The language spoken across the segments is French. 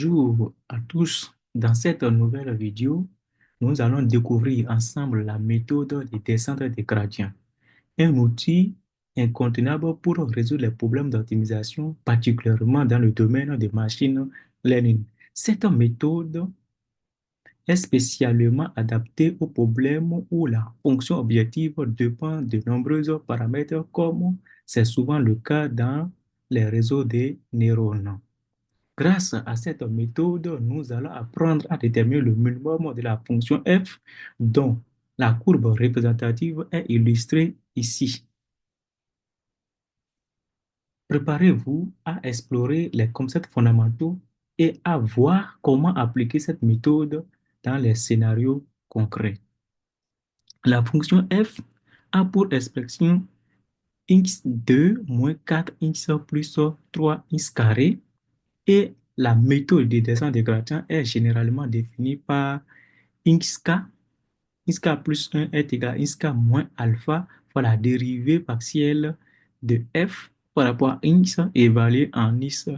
Bonjour à tous. Dans cette nouvelle vidéo, nous allons découvrir ensemble la méthode de descente des gradients, un outil incontournable pour résoudre les problèmes d'optimisation, particulièrement dans le domaine des machine learning. Cette méthode est spécialement adaptée aux problèmes où la fonction objective dépend de nombreux paramètres, comme c'est souvent le cas dans les réseaux de neurones. Grâce à cette méthode, nous allons apprendre à déterminer le minimum de la fonction f dont la courbe représentative est illustrée ici. Préparez-vous à explorer les concepts fondamentaux et à voir comment appliquer cette méthode dans les scénarios concrets. La fonction f a pour expression x2 moins 4x plus 3x carré. Et la méthode de descente des gradients est généralement définie par xk. Xk plus 1 est égal à xk moins alpha fois la dérivée partielle de f par rapport à x évalué en xk,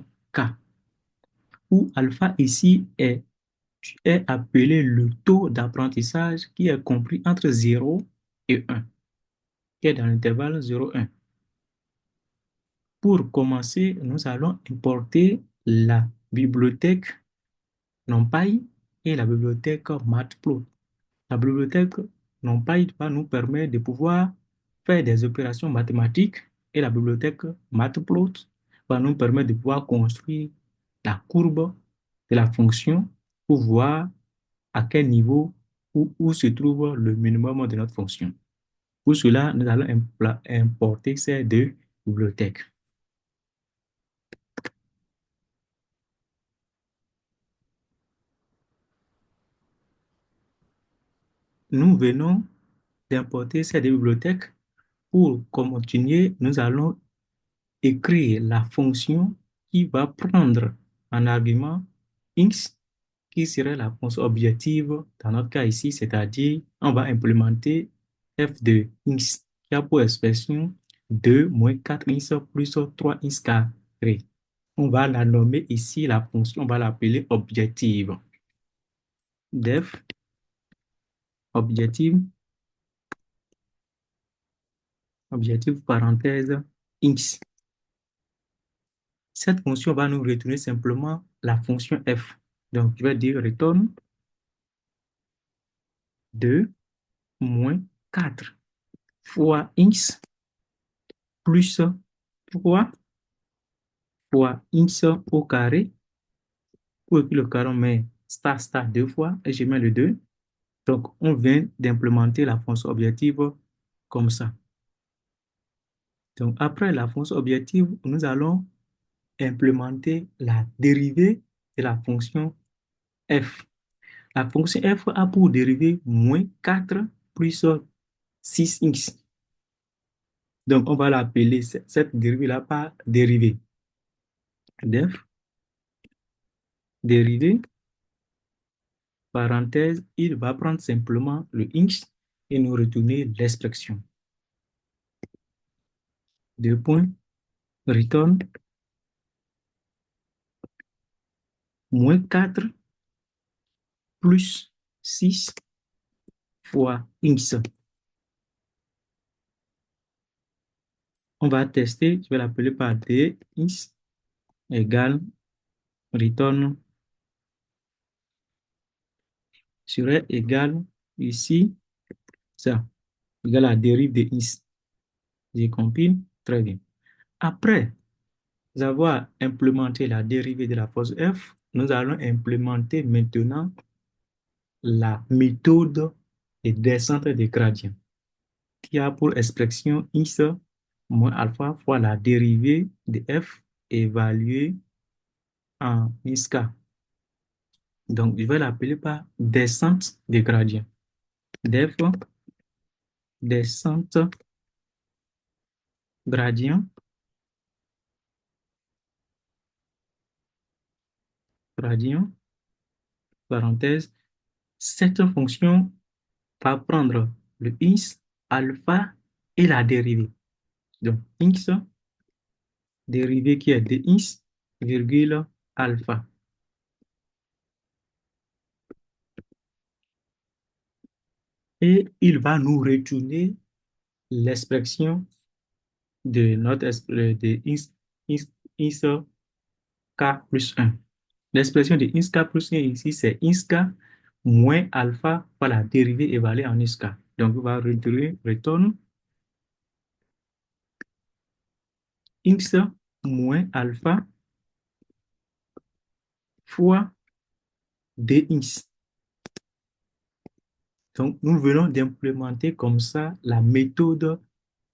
où alpha ici est appelé le taux d'apprentissage qui est compris entre 0 et 1, qui est dans l'intervalle 0,1. Pour commencer, nous allons importer la bibliothèque NumPy et la bibliothèque Matplotlib. La bibliothèque NumPy va nous permettre de pouvoir faire des opérations mathématiques et la bibliothèque Matplotlib va nous permettre de pouvoir construire la courbe de la fonction pour voir à quel niveau où se trouve le minimum de notre fonction. Pour cela, nous allons importer ces deux bibliothèques. Nous venons d'importer ces deux bibliothèques. Pour continuer, nous allons écrire la fonction qui va prendre en argument x, qui serait la fonction objective dans notre cas ici, c'est-à-dire on va implémenter f de x qui a pour expression 2 moins 4x plus 3x carré. On va la nommer ici, la fonction, on va l'appeler objective. Def objective parenthèse x. Cette fonction va nous retourner simplement la fonction f. Donc, je vais dire return 2 moins 4 fois x plus 3 fois x au carré. Pour écrire le carré, on met star star deux fois et je mets le 2. Donc, on vient d'implémenter la fonction objective comme ça. Donc, après la fonction objective, nous allons implémenter la dérivée de la fonction f. La fonction f a pour dérivée moins 4 plus 6x. Donc, on va l'appeler cette dérivée-là par dérivée. Def, dérivée, parenthèse, il va prendre simplement le x et nous retourner l'expression. Deux points, return, moins 4 plus 6 fois x. On va tester, je vais l'appeler par dx égale return serait égal ici, ça, égal à la dérive de x. Je compile, très bien. Après avoir implémenté la dérivée de la force f, nous allons implémenter maintenant la méthode de descente des gradients qui a pour expression x moins alpha fois la dérivée de f évaluée en xk. Donc, je vais l'appeler par descente des gradients. Def descente gradient, parenthèse. Cette fonction va prendre le x, alpha et la dérivée. Donc, x, dérivée qui est de x, virgule, alpha. et il va nous retourner l'expression de notre de ins k plus un. L'expression de ins k plus un ici, c'est ins k moins alpha par la dérivée évaluée en ins k. Donc, on va retourne ins moins alpha fois d ins. Donc, nous venons d'implémenter comme ça la méthode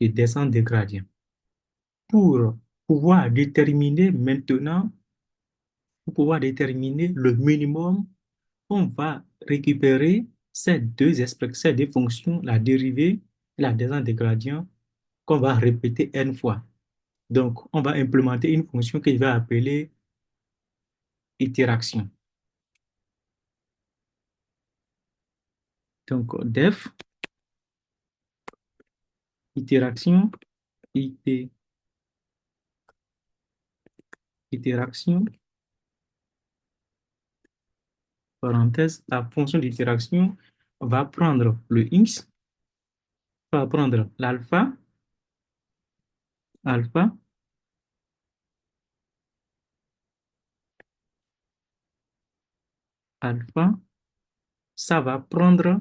de descente des gradients. Pour pouvoir déterminer maintenant, pour pouvoir déterminer le minimum, on va récupérer ces deux fonctions, la dérivée et la descente des gradients, qu'on va répéter n fois. Donc, on va implémenter une fonction que je vais appeler itération. Donc, def, itération, it, itération, parenthèse, la fonction d'itération va prendre le x, va prendre l'alpha, alpha, alpha, ça va prendre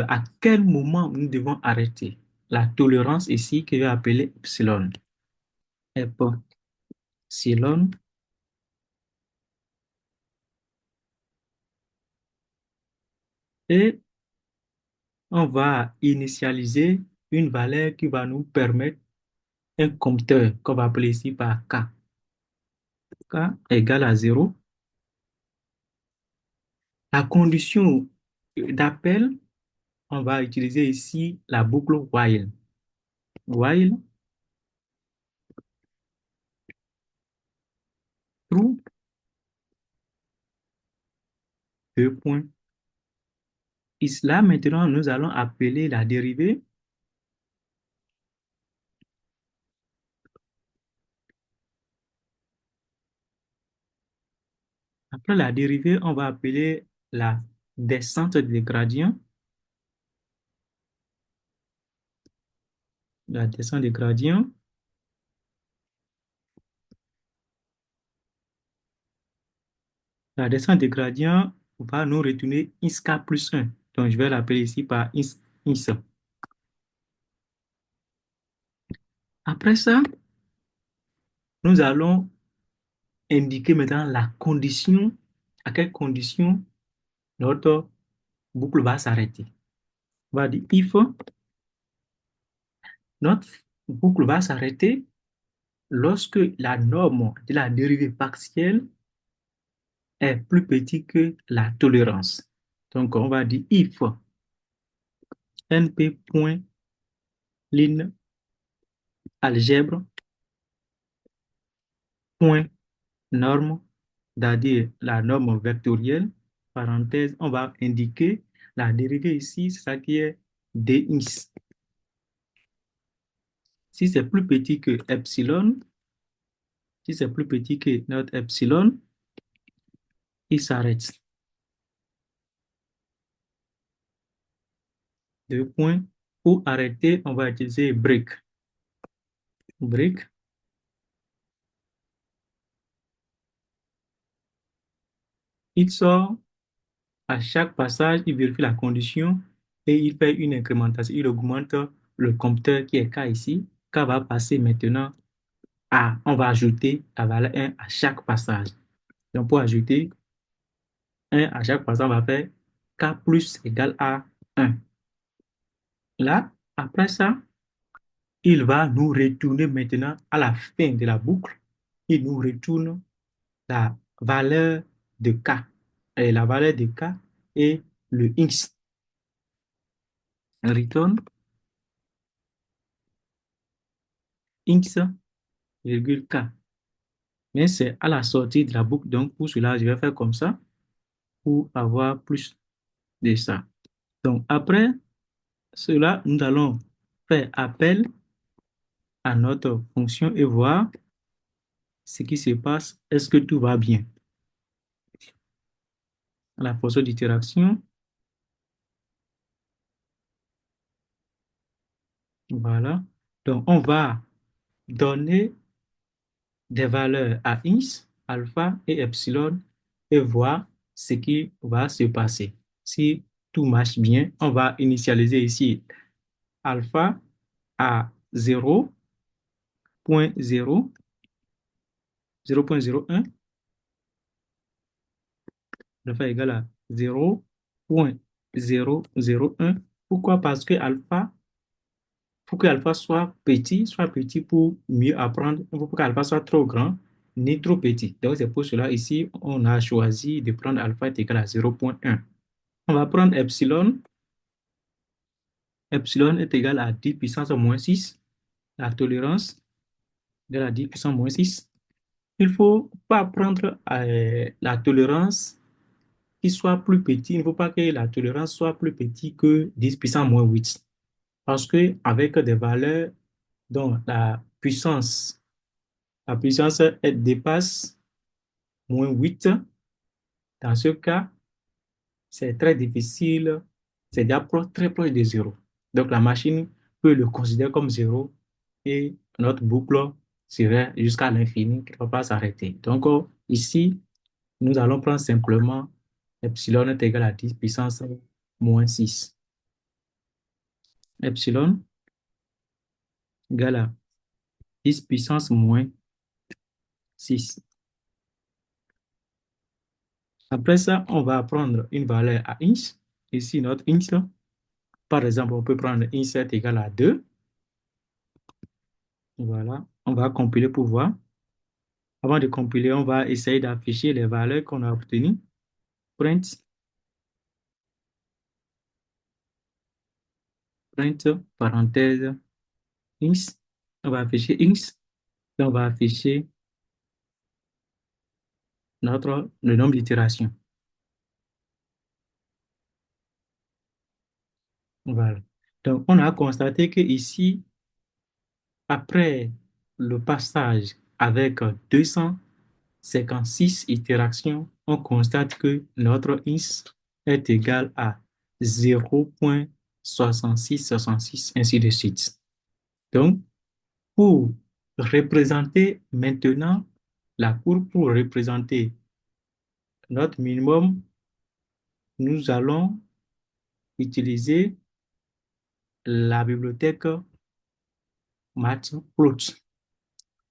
à quel moment nous devons arrêter. La tolérance ici que je vais appeler epsilon. Epsilon, et on va initialiser une valeur qui va nous permettre un compteur qu'on va appeler ici par k. K égale à 0. La condition d'appel, on va utiliser ici la boucle while. While true, deux points. Ici, là, maintenant, nous allons appeler la dérivée. Après la dérivée, on va appeler la descente des gradients. La descente des gradients. La descente des gradients va nous retourner ISK plus 1. Donc, je vais l'appeler ici par IS. Après ça, nous allons indiquer maintenant la condition, à quelle condition notre boucle va s'arrêter. On va dire if notre boucle va s'arrêter lorsque la norme de la dérivée partielle est plus petite que la tolérance. Donc, on va dire if np.line algèbre point norme, c'est-à-dire la norme vectorielle, parenthèse, on va indiquer la dérivée ici, c'est ça qui est dx. Si c'est plus petit que epsilon, si c'est plus petit que notre epsilon, il s'arrête. Deux points. Pour arrêter, on va utiliser break. Break. Il sort à chaque passage, il vérifie la condition et il fait une incrémentation. Il augmente le compteur qui est K ici. K va passer maintenant à, on va ajouter la valeur 1 à chaque passage. Donc, pour ajouter 1 à chaque passage, on va faire K plus égale à 1. Là, après ça, il va nous retourner maintenant à la fin de la boucle. Il nous retourne la valeur de K. Et la valeur de K est le X. Return X, virgule K. Mais c'est à la sortie de la boucle. Donc, pour cela, je vais faire comme ça pour avoir plus de ça. Donc, après cela, nous allons faire appel à notre fonction et voir ce qui se passe. Est-ce que tout va bien? La fonction d'interaction. Voilà. Donc, on va donner des valeurs à x, alpha et epsilon et voir ce qui va se passer. Si tout marche bien, on va initialiser ici alpha à 0.0, 0.01, alpha égale à 0.001. Pourquoi? Parce que alpha, pour que alpha soit petit pour mieux apprendre, il faut que alpha soit trop grand ni trop petit. Donc, c'est pour cela ici, on a choisi de prendre alpha est égal à 0.1. On va prendre epsilon. Epsilon est égal à 10 puissance moins 6. La tolérance est égale à 10 puissance moins 6. Il ne faut pas prendre la tolérance qui soit plus petit. Il ne faut pas que la tolérance soit plus petite que 10 puissance moins 8. Parce que avec des valeurs dont la puissance elle dépasse moins 8, dans ce cas, c'est très difficile, c'est déjà très proche de zéro. Donc la machine peut le considérer comme zéro et notre boucle serait jusqu'à l'infini qui ne va pas s'arrêter. Donc ici, nous allons prendre simplement epsilon est égal à 10 puissance moins 6. Epsilon égale à 10 puissance moins 6. Après ça, on va prendre une valeur à int. Ici, notre int, par exemple, on peut prendre int est égal à 2. Voilà, on va compiler pour voir. Avant de compiler, on va essayer d'afficher les valeurs qu'on a obtenues. Print, parenthèse, int. On va afficher int. Et on va afficher le nombre d'itérations. Voilà. Donc, on a constaté que ici, après le passage avec 256 itérations, on constate que notre int est égal à 0.6666, ainsi de suite. Donc, pour représenter maintenant la courbe, pour représenter notre minimum, nous allons utiliser la bibliothèque Matplotlib.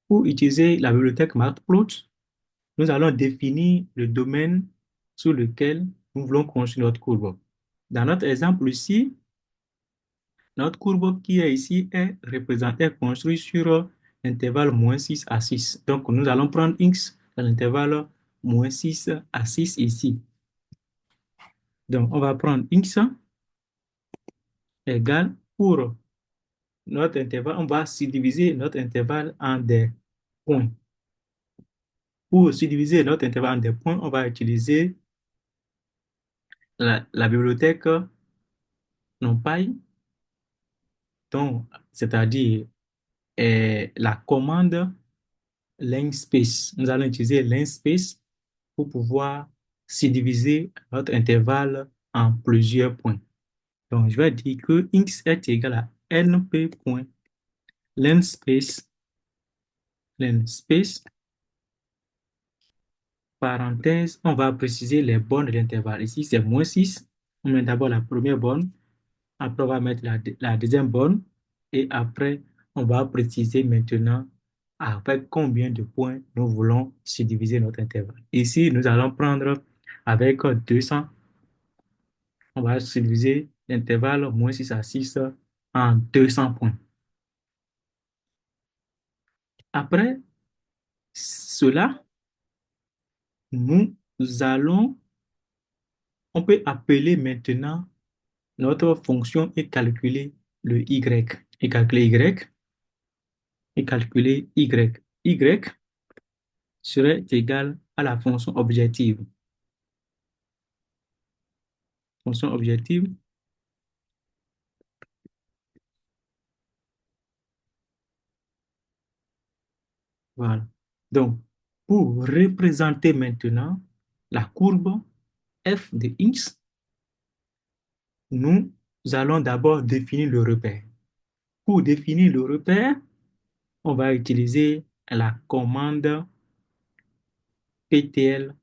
Pour utiliser la bibliothèque Matplotlib, nous allons définir le domaine sur lequel nous voulons construire notre courbe. Dans notre exemple ici, notre courbe qui est ici est représentée, construite sur l'intervalle moins 6 à 6. Donc, nous allons prendre x dans l'intervalle moins 6 à 6 ici. Donc, on va prendre x égale pour notre intervalle, on va subdiviser notre intervalle en des points. Pour subdiviser notre intervalle en des points, on va utiliser la bibliothèque NumPy, donc, c'est-à-dire la commande linspace. Nous allons utiliser linspace pour pouvoir subdiviser notre intervalle en plusieurs points. Donc, je vais dire que x est égal à np point linspace, parenthèse, on va préciser les bornes de l'intervalle. Ici, c'est moins 6. On met d'abord la première borne. Après, on va mettre la deuxième borne. Et après, on va préciser maintenant avec combien de points nous voulons subdiviser notre intervalle. Ici, nous allons prendre avec 200. On va subdiviser l'intervalle moins 6 à 6 en 200 points. Après cela, nous allons, on peut appeler maintenant notre fonction et calculer le y. Et calculer y, et calculer y. Y serait égal à la fonction objective. Fonction objective, voilà. Donc, pour représenter maintenant la courbe f de x, nous allons d'abord définir le repère. Pour définir le repère, on va utiliser la commande ptl.figure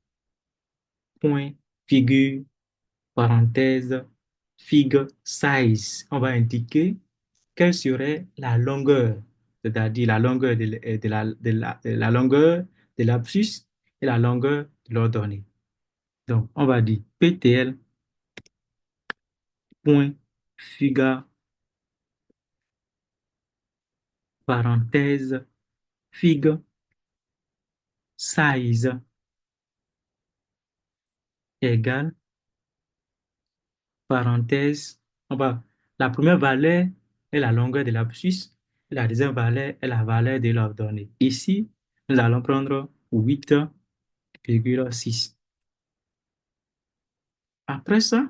parenthèse fig size. On va indiquer quelle serait la longueur, c'est-à-dire la longueur de la longueur de l'abscisse et la longueur de l'ordonnée. Donc, on va dire ptl.figure parenthèse fig size égale parenthèse. La première valeur est la longueur de l'abscisse et la deuxième valeur est la valeur de l'ordonnée. Ici, nous allons prendre 8,6. Après ça,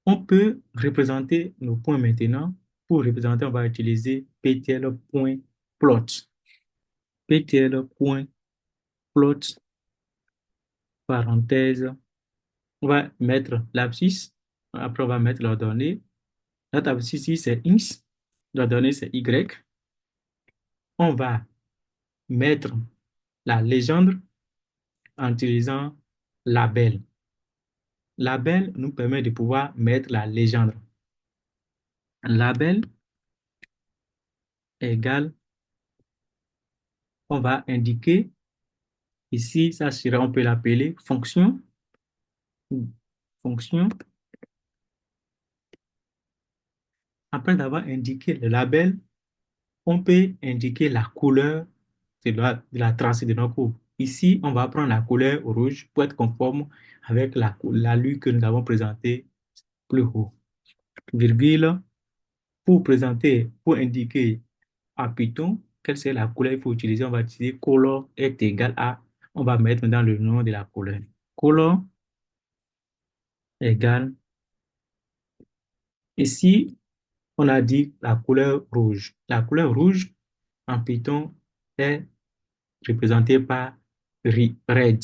on peut représenter nos points maintenant. Pour représenter, on va utiliser ptl.plot. ptl.plot, parenthèse. On va mettre l'abscisse. Après, on va mettre l'ordonnée. Notre abscisse ici, c'est x. L'ordonnée, c'est y. On va mettre la légende en utilisant label. Label nous permet de pouvoir mettre la légende. Label égale, on va indiquer ici, ça sera, on peut l'appeler fonction. Fonction. Après avoir indiqué le label, on peut indiquer la couleur de la tracée de nos courbes. Ici, on va prendre la couleur rouge pour être conforme avec la ligne que nous avons présentée plus haut. Virgule, pour indiquer à Python quelle c'est la couleur qu'il faut utiliser, on va utiliser color est égal à, on va mettre dans le nom de la couleur. Color égale, ici, on a dit la couleur rouge. La couleur rouge en Python est représentée par red.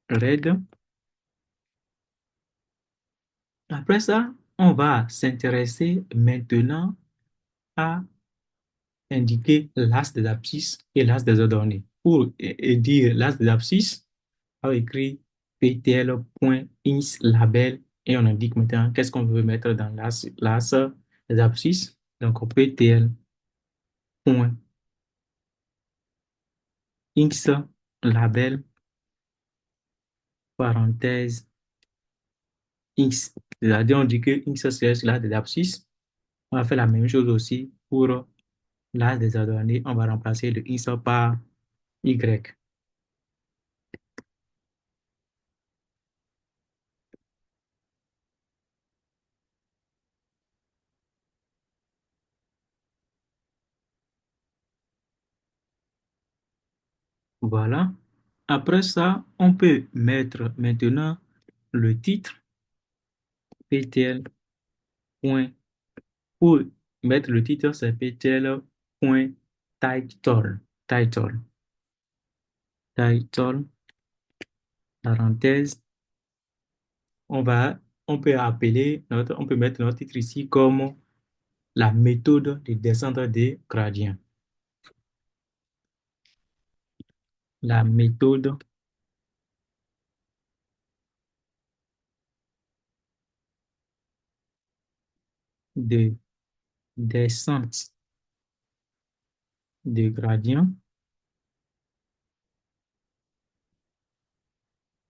Red. Après ça, on va s'intéresser maintenant à indiquer l'axe des abscisses et l'axe des ordonnées. Pour dire l'axe des abscisses, on écrit ptl.ins et on indique maintenant qu'est-ce qu'on veut mettre dans l'axe des abscisses. Donc, ptl.ins label parenthèse x. C'est-à-dire, on dit que x c'est l'axe des abscisses. On va faire la même chose aussi pour l'axe des ordonnées. On va remplacer le x par y. Voilà. Après ça, on peut mettre maintenant le titre ptl. Pour mettre le titre, c'est ptl.title. Title. Title, parenthèse. On peut mettre notre titre ici comme la méthode de descente des gradients. La méthode de descente des gradients.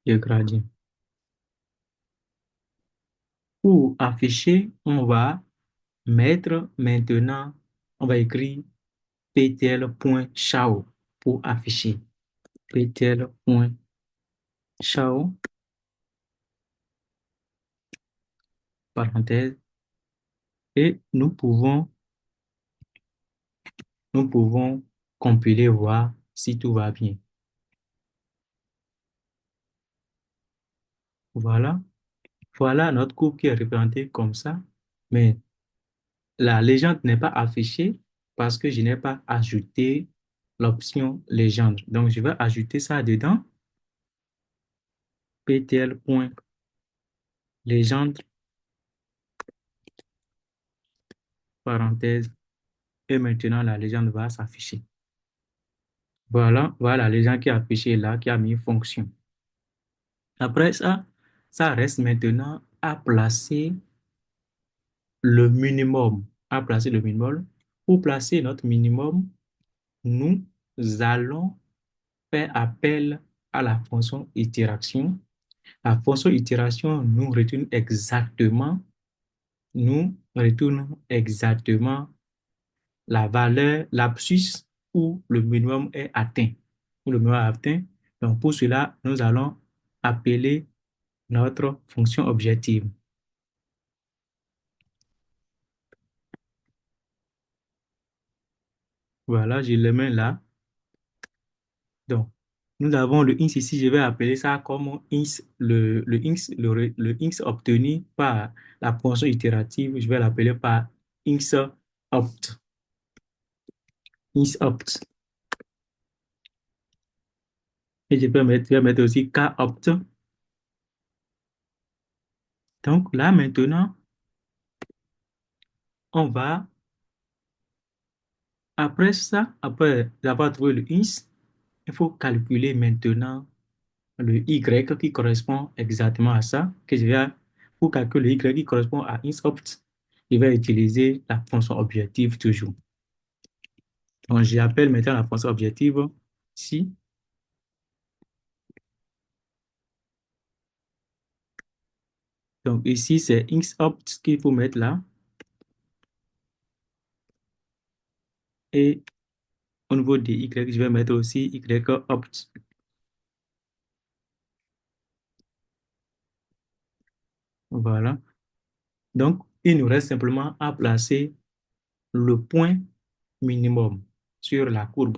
De gradients. Pour afficher, on va mettre maintenant, on va écrire ptl.show pour afficher. ptl.show, parenthèse, et nous pouvons compiler, voir si tout va bien. Voilà. Voilà notre cours qui est représenté comme ça, mais la légende n'est pas affichée parce que je n'ai pas ajouté l'option légende. Donc, je vais ajouter ça dedans. ptl.légende parenthèse, et maintenant la légende va s'afficher. Voilà la légende qui est affichée là, qui a mis fonction. Après ça, ça reste maintenant à placer le minimum. À placer le minimum. Pour placer notre minimum, nous allons faire appel à la fonction itération. La fonction itération nous retourne exactement la valeur, l'abscisse où le minimum est atteint. Où le minimum est atteint. Donc, pour cela, nous allons appeler notre fonction objective. Voilà, je le mets là. Donc, nous avons le int ici, je vais appeler ça comme int, le int obtenu par la fonction itérative, je vais l'appeler par int opt. Int opt. Et je vais mettre aussi k opt. Donc là maintenant, on va, après ça, après avoir trouvé le int, il faut calculer maintenant le y qui correspond exactement à ça, pour calculer le y qui correspond à int_opt, je vais utiliser la fonction objective toujours. Donc, j'appelle maintenant la fonction objective ici. Donc, ici, c'est int_opt qu'il faut mettre là. Et au niveau des y, je vais mettre aussi y_opt. Voilà. Donc, il nous reste simplement à placer le point minimum sur la courbe.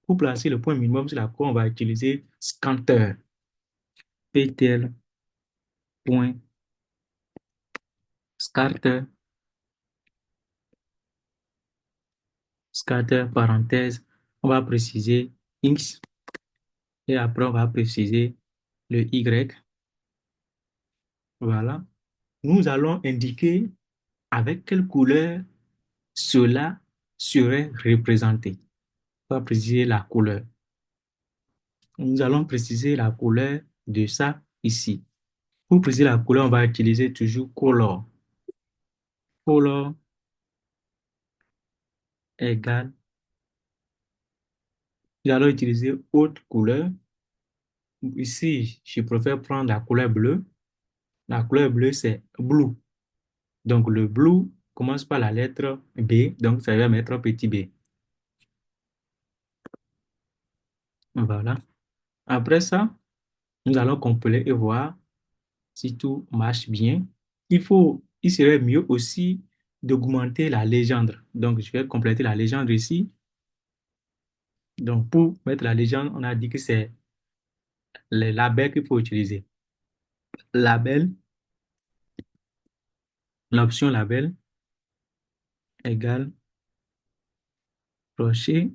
Pour placer le point minimum sur la courbe, on va utiliser scanter. ptl point scatter, scatter parenthèse, on va préciser x et après on va préciser le y. Voilà. Nous allons indiquer avec quelle couleur cela serait représenté. On va préciser la couleur. Nous allons préciser la couleur de ça ici. Pour préciser la couleur, on va utiliser toujours color. Color égale. Nous allons utiliser haute couleur. Ici, je préfère prendre la couleur bleue. La couleur bleue, c'est blue. Donc, le blue commence par la lettre B. Donc, ça va mettre un petit b. Voilà. Après ça, nous allons compiler et voir si tout marche bien. Il serait mieux aussi d'augmenter la légende. Donc, je vais compléter la légende ici. Donc, pour mettre la légende, on a dit que c'est les labels qu'il faut utiliser. Label, l'option label égale crochet,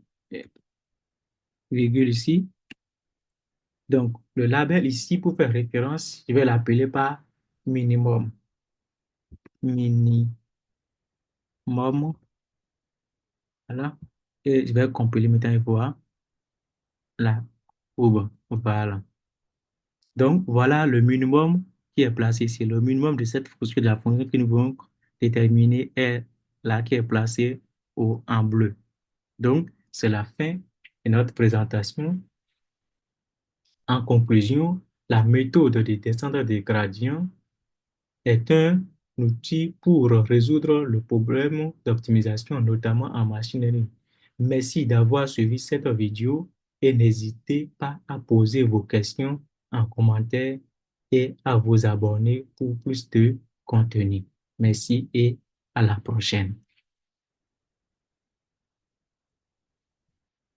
virgule ici. Donc, le label ici, pour faire référence, je vais l'appeler par minimum. Minimum. Voilà. Et je vais compiler maintenant et voir la courbe. Voilà. Donc, voilà le minimum qui est placé ici. Le minimum de cette fonction de la fonction que nous voulons déterminer est là qui est placé en bleu. Donc, c'est la fin de notre présentation. En conclusion, la méthode de descente des gradients est un outil pour résoudre le problème d'optimisation, notamment en machine learning. Merci d'avoir suivi cette vidéo et n'hésitez pas à poser vos questions en commentaire et à vous abonner pour plus de contenu. Merci et à la prochaine.